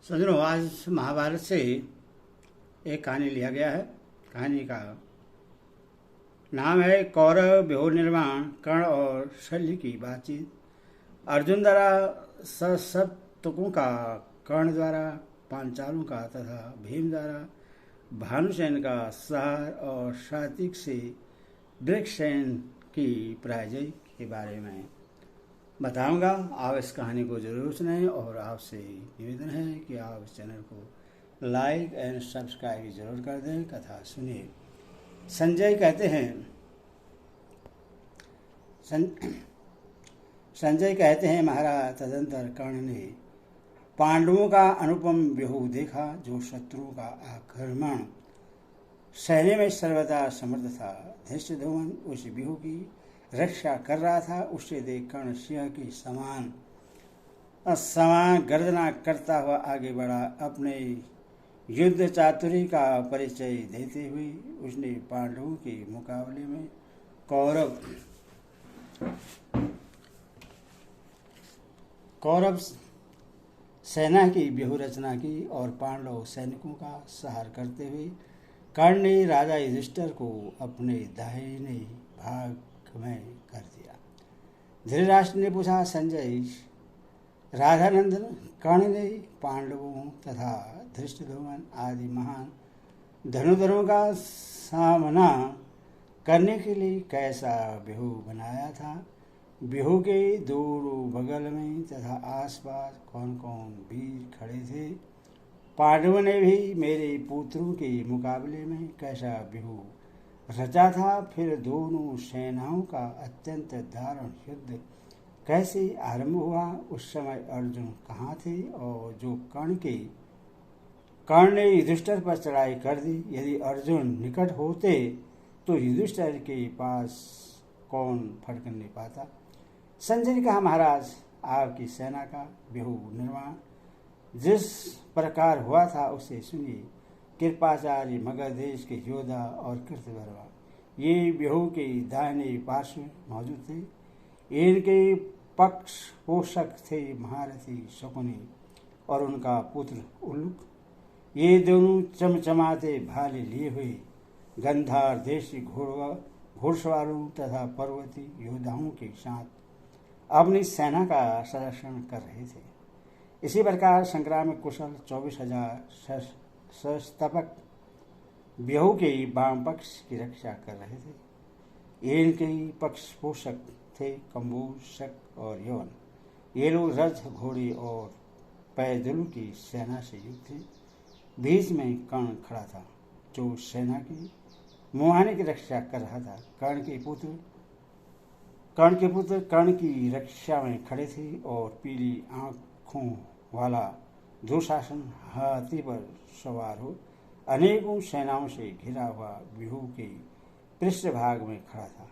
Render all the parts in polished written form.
सज्जनों, आज महाभारत से एक कहानी लिया गया है। कहानी का नाम है कौरव व्यूह निर्माण, कर्ण और शल्य की बातचीत। अर्जुन द्वारा ससप्तकों का, कर्ण द्वारा पांचालों का तथा भीम द्वारा भानुसेन का संहार और सात्विक से वृक्षसेन की पराजय के बारे में बताऊंगा। आप इस कहानी को जरूर सुनें और आपसे निवेदन है कि आप इस चैनल को लाइक एंड सब्सक्राइब जरूर कर दें। कथा सुनिए। संजय कहते हैं संजय कहते हैं, महाराज, तदंतर कर्ण ने पांडवों का अनुपम व्यूह देखा, जो शत्रुओं का आक्रमण सहने में सर्वदा समर्थ था। धृष्टद्युम्न उस व्यूह की रक्षा कर रहा था। उससे देख कर्ण सिंह की समान गर्जना करता हुआ आगे बढ़ा। अपने युद्ध चातुरी का परिचय देते हुए उसने पांडवों के मुकाबले में कौरव सेना की व्यूह रचना की और पांडव सैनिकों का संहार करते हुए कर्ण ने राजा युधिष्ठिर को अपने दाहिने भाग में कर दिया। धृतराष्ट्र ने पूछा, संजय, राधानंदन, कर्ण ने पांडवों तथा धृष्टद्युम्न आदि महान धनुधरों का सामना करने के लिए कैसा व्यूह बनाया था? व्यूह के दोनों बगल में तथा आसपास कौन कौन वीर खड़े थे? पांडवों ने भी मेरे पुत्रों के मुकाबले में कैसा व्यूह रचा था? फिर दोनों सेनाओं का अत्यंत दारुण युद्ध कैसे आरंभ हुआ? उस समय अर्जुन कहाँ थे? और जो कर्ण ने युधिष्ठिर पर चढ़ाई कर दी, यदि अर्जुन निकट होते तो युधिष्ठिर के पास कौन फटकने पाता? संजय ने कहा, महाराज, आपकी सेना का व्यूह निर्माण जिस प्रकार हुआ था उसे सुनिए। कृपाचार्य, मगध देश के योद्धा और कृतवर्मा ये व्यूह के दाहिने पार्श्व में मौजूद थे। इनके पक्ष पोषक थे महारथी शकुनी और उनका पुत्र उल्लूक। ये दोनों चमचमाते भाले लिए हुए गंधार देशी घोड़सवारों तथा पर्वती योद्धाओं के साथ अपनी सेना का संरक्षण कर रहे थे। इसी प्रकार संग्राम में कुशल 24,000 सस्तपक व्यूह के वाम पक्ष की रक्षा कर रहे थे। इनके पक्ष पोषक थे कम्बूज, शक और यवन। ये लोग रथ, घोड़े और पैदलों की सेना से युक्त थे। बीच में कर्ण खड़ा था, जो सेना की मुहाने की रक्षा कर रहा था। कर्ण के पुत्र कर्ण की रक्षा में खड़े थे और पीली आंखों वाला दुशासन हाथी पर सवार हो अनेकों सेनाओं से घिरा हुआ व्यूह के पृष्ठभाग में खड़ा था।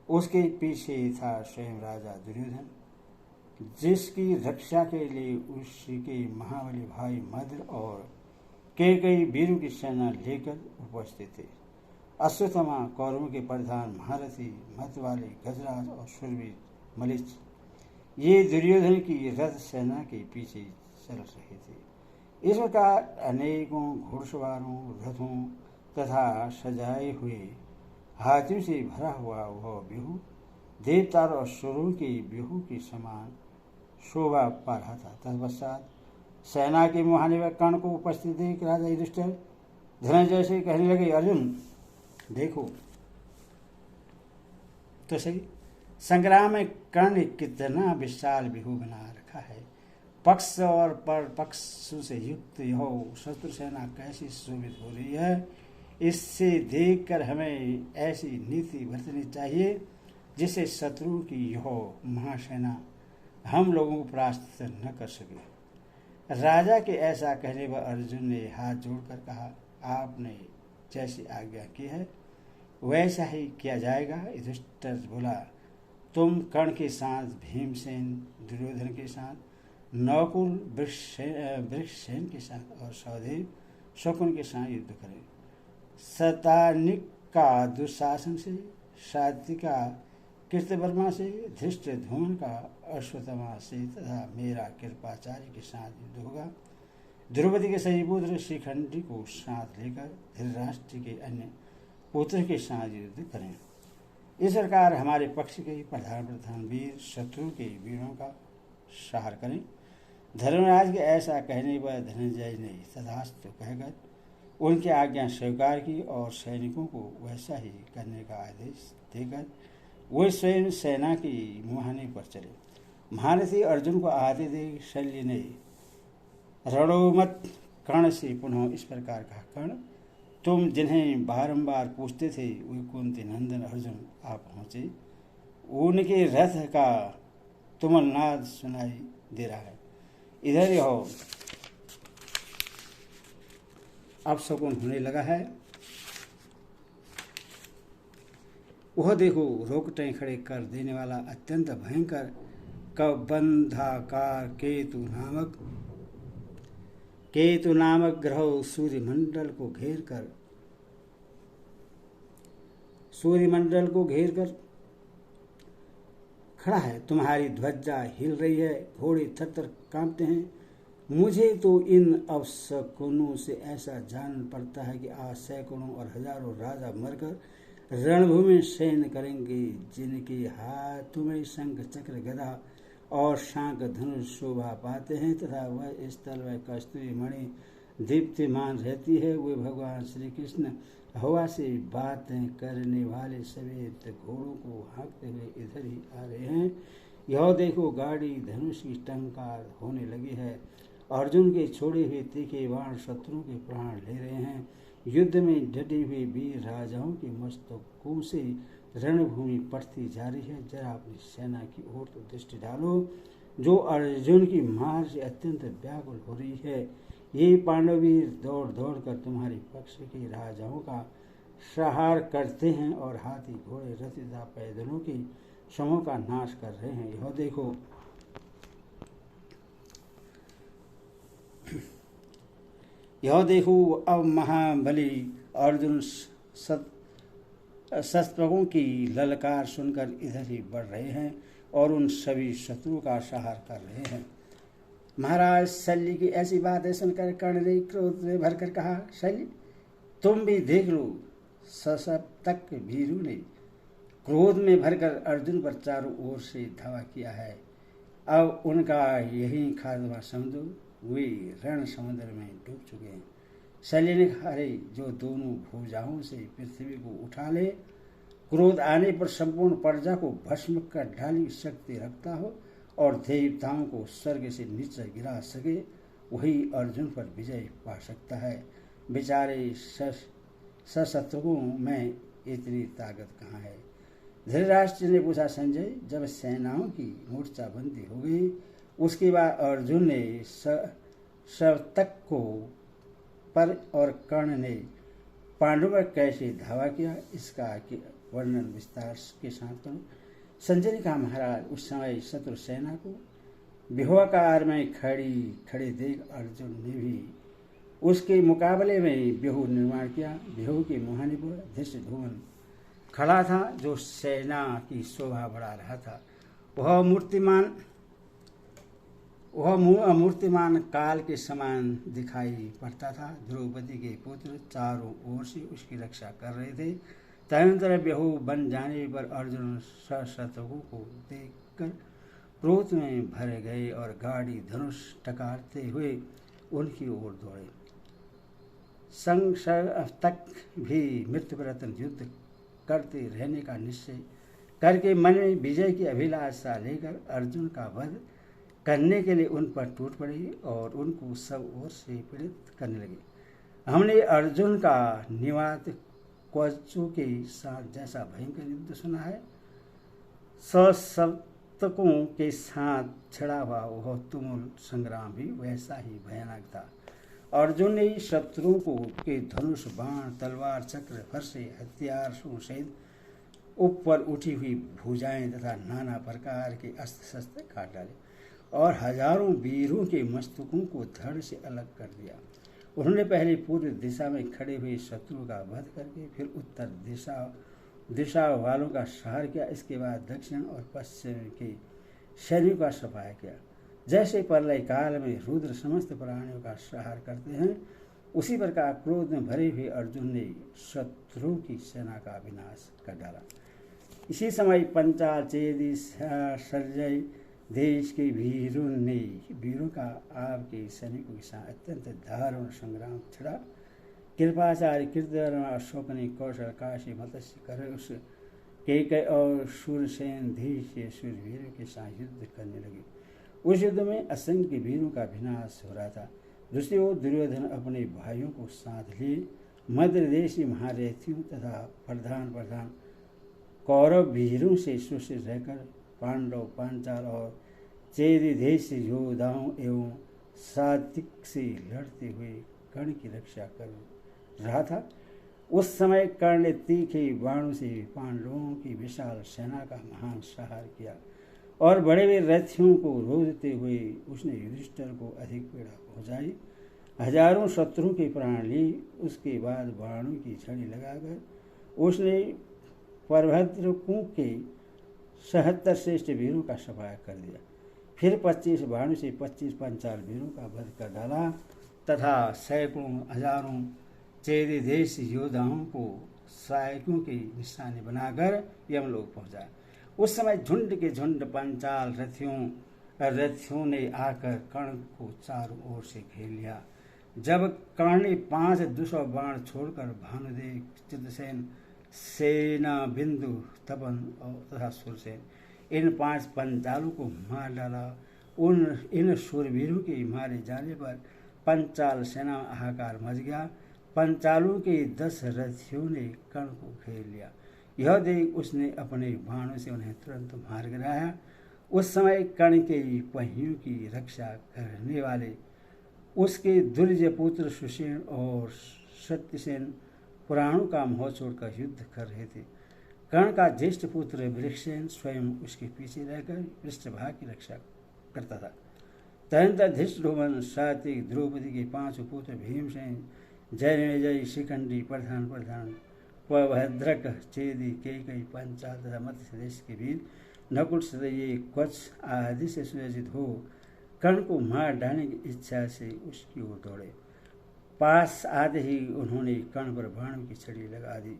उसके पीछे था स्वयं राजा दुर्योधन, जिसकी रक्षा के लिए उसके महाबली भाई मद्र और कई वीरों की सेना लेकर उपस्थित थे। अश्वत्थामा, कौरवों के प्रधान महारथी, मत वाले गजराज और शूरवीर मलिच, ये दुर्योधन की रथ सेना के पीछे चल रहे थे। इस प्रकार अनेकों घुड़सवारों, रथों तथा सजाए हुए हाथियों से भरा हुआ वह व्यूह देवता और असुरों के व्यूह के समान शोभा पा रहा था। तत्पश्चात सेना के मुहाने में कर्ण को उपस्थित देख राजा युधिष्ठिर धनंजय से कहने लगे, अर्जुन, देखो तो सही, संग्राम में कर्ण ने कितना विशाल व्यूह बना रखा है। पक्ष और पर पक्ष से युक्त यह शत्रु सेना कैसी सुशोभित हो रही है। इससे देखकर हमें ऐसी नीति बरतनी चाहिए जिससे शत्रुओं की यह महासेना हम लोगों को परास्त न कर सके। राजा के ऐसा कहने पर अर्जुन ने हाथ जोड़कर कहा, आपने जैसी आज्ञा की है वैसा ही किया जाएगा। युधिष्ठिर बोला, तुम कर्ण के साथ भीमसेन, दुर्योधन के साथ नकुल, वृक्षसेन के साथ और सहदेव, शकुन के साथ युद्ध करें। शतानिक का दुशासन से, सात्विका कृतवर्मा से, धृष्टद्युम्न का अश्वत्थामा से तथा मेरा कृपाचार्य के साथ युद्ध होगा। द्रौपदी के सही पुत्र शिखंडी को साथ लेकर धृतराष्ट्र के अन्य पुत्र के साथ युद्ध करें। इस प्रकार हमारे पक्ष के प्रधान वीर शत्रु के वीरों का सहार करें। धर्मराज के ऐसा कहने पर धनंजय ने तथास्तु कहकर उनकी आज्ञा स्वीकार की और सैनिकों को वैसा ही करने का आदेश देकर वे स्वयं सेना की मुहाने पर चले। महारथी अर्जुन को आते देख शल्य ने रणोमत कर्ण से पुनः इस प्रकार कहा, कर्ण, तुम जिन्हें बारंबार पूछते थे वे कुंती नंदन अर्जुन आ पहुँचे। उनके रथ का तुमल नाद सुनाई दे रहा है। इधर ही हो, अब शकुन होने लगा है। वह देखो रोकटे खड़े कर देने वाला अत्यंत भयंकर कबंधाकार केतु नामक ग्रह सूर्यमंडल को घेर कर खड़ा है। तुम्हारी ध्वजा हिल रही है, घोड़े थर-थर कांपते हैं। मुझे तो इन अवशकुनों से ऐसा जान पड़ता है कि आज सैकड़ों और हजारों राजा मरकर रणभूमि शयन करेंगे, जिनके हाथों में शंख चक्र गदा और शांख धनुष शोभा पाते हैं तथा वह स्थल वह कस्तूरी मणि दीप्तिमान रहती है। वे भगवान श्री कृष्ण हवा से बातें करने वाले सफेद घोड़ों को हाँकते हुए इधर ही आ रहे हैं। यह देखो, गाड़ी धनुष की टंकार होने लगी है। अर्जुन के छोड़े हुए तीखे बाण शत्रुओं के प्राण ले रहे हैं। युद्ध में डटे हुए वीर राजाओं के मस्तकों से रणभूमि पड़ती जा रही है। जरा अपनी सेना की ओर तो दृष्टि डालो, जो अर्जुन की मार से अत्यंत व्याकुल हो रही है। ये पांडवीर दौड़ दौड़ कर तुम्हारे पक्ष के राजाओं का संहार करते हैं और हाथी घोड़े रथ तथा पैदलों के समूह का नाश कर रहे हैं। यह देखो, अब महाबली अर्जुन शस्त्रों की ललकार सुनकर इधर ही बढ़ रहे हैं और उन सभी शत्रुओं का संहार कर रहे हैं। महाराज, शल्य की ऐसी बातें सुनकर कर्ण ने क्रोध में भरकर कहा, शल्य, तुम भी देख लो। सशब्दक भीरू ने क्रोध में भरकर अर्जुन पर चारों ओर से धावा किया है। अब उनका यही खात्मा समझो, वे रण समुद्र में डूब चुके हैं। शल्य ने कहा, अरे, जो दोनों भुजाओं से पृथ्वी को उठा ले, क्रोध आने पर संपूर्ण प्रजा को भस्म कर डाली शक्ति रखता हो और देवताओं को स्वर्ग से नीचे गिरा सके, वही अर्जुन पर विजय पा सकता है। बेचारे सशस्त्रों में इतनी ताकत कहाँ है? धृतराष्ट्र ने पूछा, संजय, जब सेनाओं की मोर्चाबंदी हो गई उसके बाद अर्जुन ने शतक को पर और कर्ण ने पांडवों पर कैसे धावा किया, इसका वर्णन विस्तार के साथ करूं। संजय ने कहा, महाराज, उस समय शत्रु सेना को व्यूहाकार में खड़े देख अर्जुन ने भी उसके मुकाबले में व्यूह निर्माण किया। व्यूह के मुहाने पर धृष्टद्युम्न खड़ा था, जो सेना की शोभा बढ़ा रहा था। वह मूर्तिमान काल के समान दिखाई पड़ता था। द्रौपदी के पुत्र चारों ओर से उसकी रक्षा कर रहे थे। तदनंतर व्यूह बन जाने पर अर्जुन शत्रुओं को देखकर क्रोध में भर गए और गाड़ी धनुष टकारते हुए उनकी ओर दौड़े। संशय तक भी मृत्युव्रतन युद्ध करते रहने का निश्चय करके मन में विजय की अभिलाषा लेकर अर्जुन का वध करने के लिए उन पर टूट पड़े और उनको सब ओर से पीड़ित करने लगे। हमने अर्जुन का निवात क्वचों के साथ जैसा भयंकर युद्ध सुना है, सशब्दकों के साथ छिड़ा हुआ वह तुमुल संग्राम भी वैसा ही भयानक था। अर्जुन ने शत्रुओं को के धनुष, बाण, तलवार, चक्र, फरसे, हथियार सहित ऊपर उठी हुई भुजाएं तथा नाना प्रकार के अस्त्र शस्त्र काट डाले और हजारों वीरों के मस्तकों को धड़ से अलग कर दिया। उन्होंने पहले पूर्व दिशा में खड़े हुए शत्रु का वध करके फिर उत्तर दिशा वालों का संहार किया। इसके बाद दक्षिण और पश्चिम के सैनिकों का सफाया किया। जैसे प्रलय काल में रुद्र समस्त प्राणियों का संहार करते हैं, उसी प्रकार क्रोध में भरे हुए अर्जुन ने शत्रुओं की सेना का विनाश कर डाला। इसी समय पंचाल चेदी सर्जय देश के वीरों का आपके सैनिकों के साथ अत्यंत दारुण संग्राम छिड़ा। कृपाचार्य कृतवर्मा अशोकनी कौशल काशी मत्स्य कर उस केकय और सूरसेन देश के सूरवीरों के साथ युद्ध करने लगे। उस युद्ध में असंख्य वीरों का विनाश हो रहा था। दूसरी ओर दुर्योधन अपने भाइयों को साथ लिए मध्य देशी महारथियों तथा प्रधान कौरव वीरों से सुरक्षित रहकर पांडव, पांचाल और चेदी देश योद्धाओं एवं सात्विक से लड़ते हुए कर्ण की रक्षा कर रहा था। उस समय कर्ण ने तीखे बाणों से पांडवों की विशाल सेना का महान संहार किया और बड़े बड़े रथियों को रोकते हुए उसने युधिष्ठिर को अधिक पीड़ा पहुंचाई। हजारों शत्रुओं के प्राण ली। उसके बाद बाणों की छड़ी लगाकर उसने प्रभद्रकों के 77 श्रेष्ठ वीरों का सफाया कर दिया। फिर 25 बाणों से 25 पंचाल वीरों का वध कर डाला तथा सैकड़ों हजारों चेदी देश योद्धाओं को सहायकों की निशानी बनाकर यमलोक पहुंचा। उस समय झुंड के झुंड पंचाल रथियों ने आकर कर्ण को चारों ओर से घेर लिया। जब कर्ण ने 5 200 बाण छोड़कर भानुदेव, चित्रसेन, सेना बिंदु, तपन तथा सुरसेन इन 5 पंचालों को मार डाला। इन शूरवीरों के मारे जाने पर पंचाल सेना में हाहाकार मच गया। पंचालों के 10 रथियों ने कर्ण को घेर लिया। यह देख उसने अपने बाणों से उन्हें तुरंत मार गिराया। उस समय कर्ण के पहियों की रक्षा करने वाले उसके दुर्जय पुत्र सुषेण और सत्यसेन पुराणों का मोह छोड़कर युद्ध कर रहे थे। कर्ण का ज्येष्ठ पुत्र वृक्षसेन स्वयं उसके पीछे रहकर पृष्ठभाग की रक्षा करता था। तदनंतर धृष्टद्युम्न, सात्विक, द्रौपदी के 5 पुत्र भीमसेन, जयमेजय, शिखंडी, प्रधान प्रभद्रक, चेदी, केकई, पंचाल तथा मत्स्य देश के वीर नकुल, सहदेव, कच्छ आदि से सुयोजित हो कर्ण को मार डालने की इच्छा से उसकी ओर दौड़े। पास आते ही उन्होंने कर्ण पर बाणों की छड़ी लगा दी।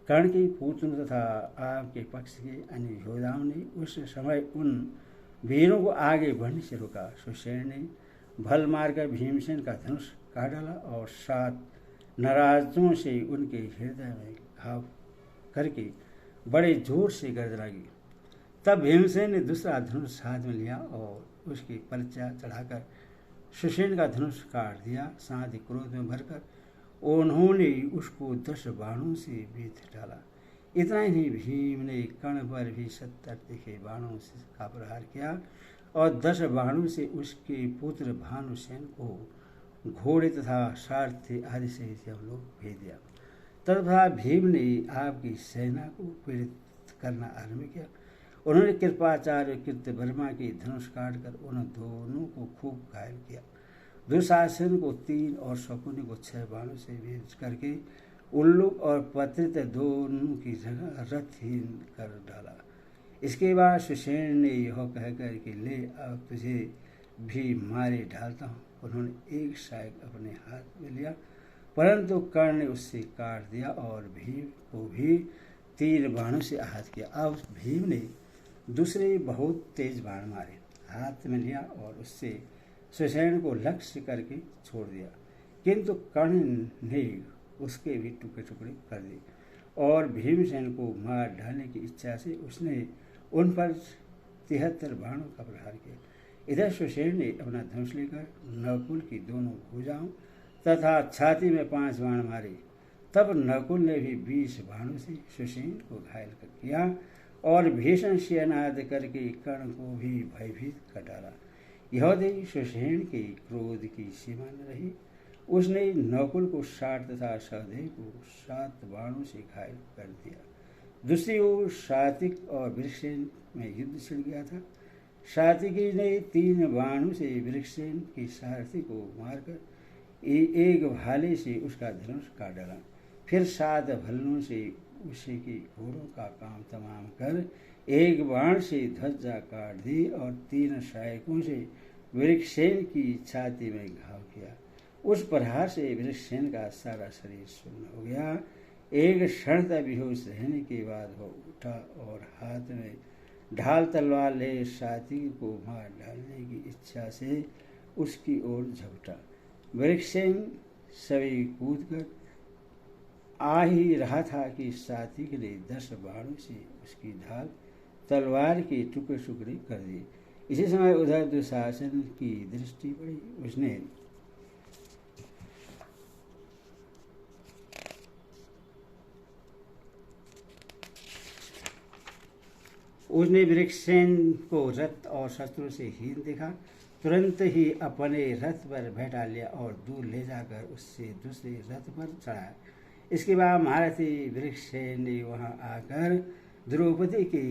कर्ण के पुत्रों तथा आपके पक्ष के अन्य योद्धाओं ने उस समय उन वीरों को आगे बढ़ने से रोका। सुषेण ने भल मारकर भीमसेन का धनुष काट डाला और 7 नाराजों से उनके हृदय में घाव करके बड़े जोर से गर्जना की। तब भीमसेन ने दूसरा धनुष हाथ में लिया और उसकी पर्चा चढ़ाकर सुषेण का धनुष काट दिया। साथ ही क्रोध में भरकर उन्होंने उसको 10 बाणों से बीत डाला। इतना ही भीम ने कर्ण पर भी 70 तीखे बाणों से का प्रहार किया और 10 बाणों से उसके पुत्र भानुसेन को घोड़े तथा सारथी आदि से यमलोक भेज दिया। तथा भीम ने आपकी सेना को पीड़ित करना आरंभ किया। उन्होंने कृपाचार्य कृतवर्मा की धनुष काटकर उन दोनों को खूब घायल किया। दुशासन को 3 और शकुनी को 6 बाणों से भेज करके उल्लूक और पत्रित दोनों की जगह रथहीन कर डाला। इसके बाद सुषेण ने यह कहकर कि ले अब तुझे भी मारे डालता हूँ, उन्होंने एक सहायक अपने हाथ में लिया, परंतु कर्ण ने उससे काट दिया और भीम को भी 3 बाणों से आहत किया। अब भीम ने दूसरे बहुत तेज बाण मारे हाथ में लिया और उससे सुषेण को लक्ष्य करके छोड़ दिया, किंतु कर्ण ने उसके भी टुकड़े टुकड़े कर दिए और भीमसेन को मार डालने की इच्छा से उसने उन पर 73 बाणों का प्रहार किया। इधर सुषेण ने अपना धनुष लेकर नकुल की दोनों भुजाओं तथा छाती में 5 बाण मारे। तब नकुल ने भी 20 बाणों से सुषेण को घायल कर किया और भीषण सिंहनाद करके कर्ण को भी भयभीत कर डाला। यह देख सुषेण के क्रोध की सीमा न रही। उसने नकुल को 60 तथा सहदेव को 7 बाणों से घायल कर दिया। दूसरी ओर सात्विक और वृक्षसेन में युद्ध छिड़ गया था। सात्विकी ने 3 बाणों से वृक्षसेन के सारथी को मारकर एक भाले से उसका धनुष काट डाला। फिर 7 भल्लों से उसी की घोड़ों का काम तमाम कर एक बाण से ध्वजा काट दी और 3 सहायकों से वृक्षसेन की छाती में घाव किया। उस प्रहार से वृक्षसेन का सारा शरीर शून्य हो गया। एक क्षण तक बेहोश रहने के बाद वो उठा और हाथ में ढाल तलवार ले साथी को मार डालने की इच्छा से उसकी ओर झपटा। वृक्षसेन सभी कूदकर आ ही रहा था कि साथी ने 10 बाणों से उसकी ढाल तलवार के टुकड़े टुकड़े कर दिए। इसी समय उधर दुशासन की दृष्टि पड़ी। उसने वृक्षसेन को रथ और शस्त्रों से हीन देखा। तुरंत ही अपने रथ पर बैठा लिया और दूर ले जाकर उससे दूसरे रथ पर चढ़ाया। इसके बाद महारथी वृक्षसेन ने वहां आकर द्रौपदी के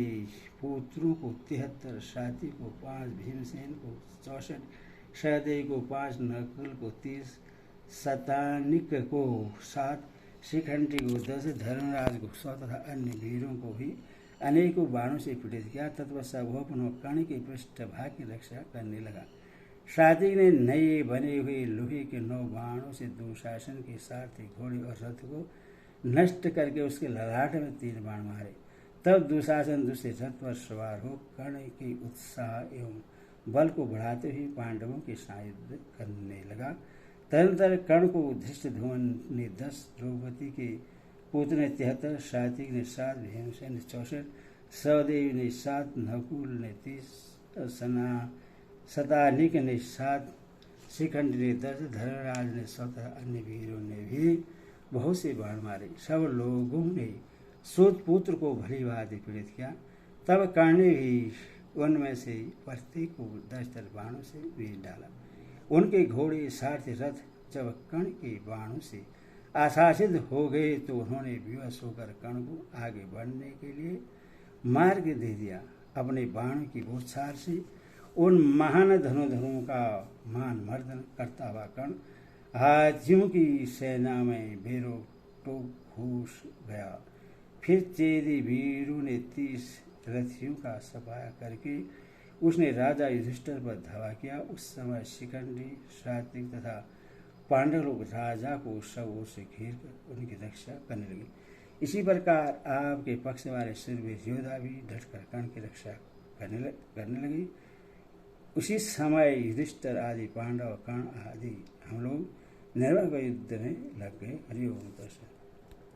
पुत्रों को 73, साथी को 5, भीमसेन को 64, सहदेव को 5, नकुल को 30, शतानिक को 7, शिखंडी को 10, धर्मराज को 100 तथा अन्य वीरों को भी अनेकों बाणों से पीड़ित किया। तत्पश्चात वह पुनः कर्ण के पृष्ठभाग की रक्षा करने लगा। साथी ने नए बने हुए लोहे के 9 बाणों से दुशासन के सारथी, घोड़े और रथ को नष्ट करके उसके ललाट में 3 बाण मारे। तब दुशासन दूसरे रथ पर सवार हो कर्ण के उत्साह एवं बल को बढ़ाते हुए पांडवों के साथ युद्ध करने लगा। तदनंतर कर्ण को धृष्टद्युम्न ने 10, द्रौपदी के पुत्र ने 73, साथी ने 7, भीमसेन ने 64, सहदेव ने 7, नकुल ने 30, शतानिक ने 7, शिखंडी ने 10, धर्मराज ने 100 तथा अन्य वीरों ने भी बहुत से बाण मारे। सब लोगों ने सूत पुत्र को भली भांति पीड़ित किया। तब कर्ण ने भी उनमें से प्रत्येक को 10 बाणों से बीत डाला। उनके घोड़े, सारथी, रथ जब कर्ण के बाणों से आशासित हो गए तो उन्होंने विवश होकर कर्ण को आगे बढ़ने के लिए मार्ग दे दिया। अपने बाणों की बौछार से उन महान धनुधरों का मान मर्दन करता हुआ कर्ण हाथियों की सेना में बेरोक टोक घुस गया। फिर चेदी वीरों ने 30 रथियों का सफाया करके उसने राजा युधिष्ठिर पर धावा किया। उस समय शिखंडी, सात्विक तथा पांडव लोग राजा को सब ओर से घेर कर उनकी रक्षा करने लगे। इसी प्रकार आपके पक्ष वाले शूरवीर योद्धा भी डटकर कर्ण की रक्षा करने लगे। उसी समय युधिष्ठिर आदि पांडव, कर्ण आदि हम लोग निर्भय युद्ध में लग गए। हरिओम।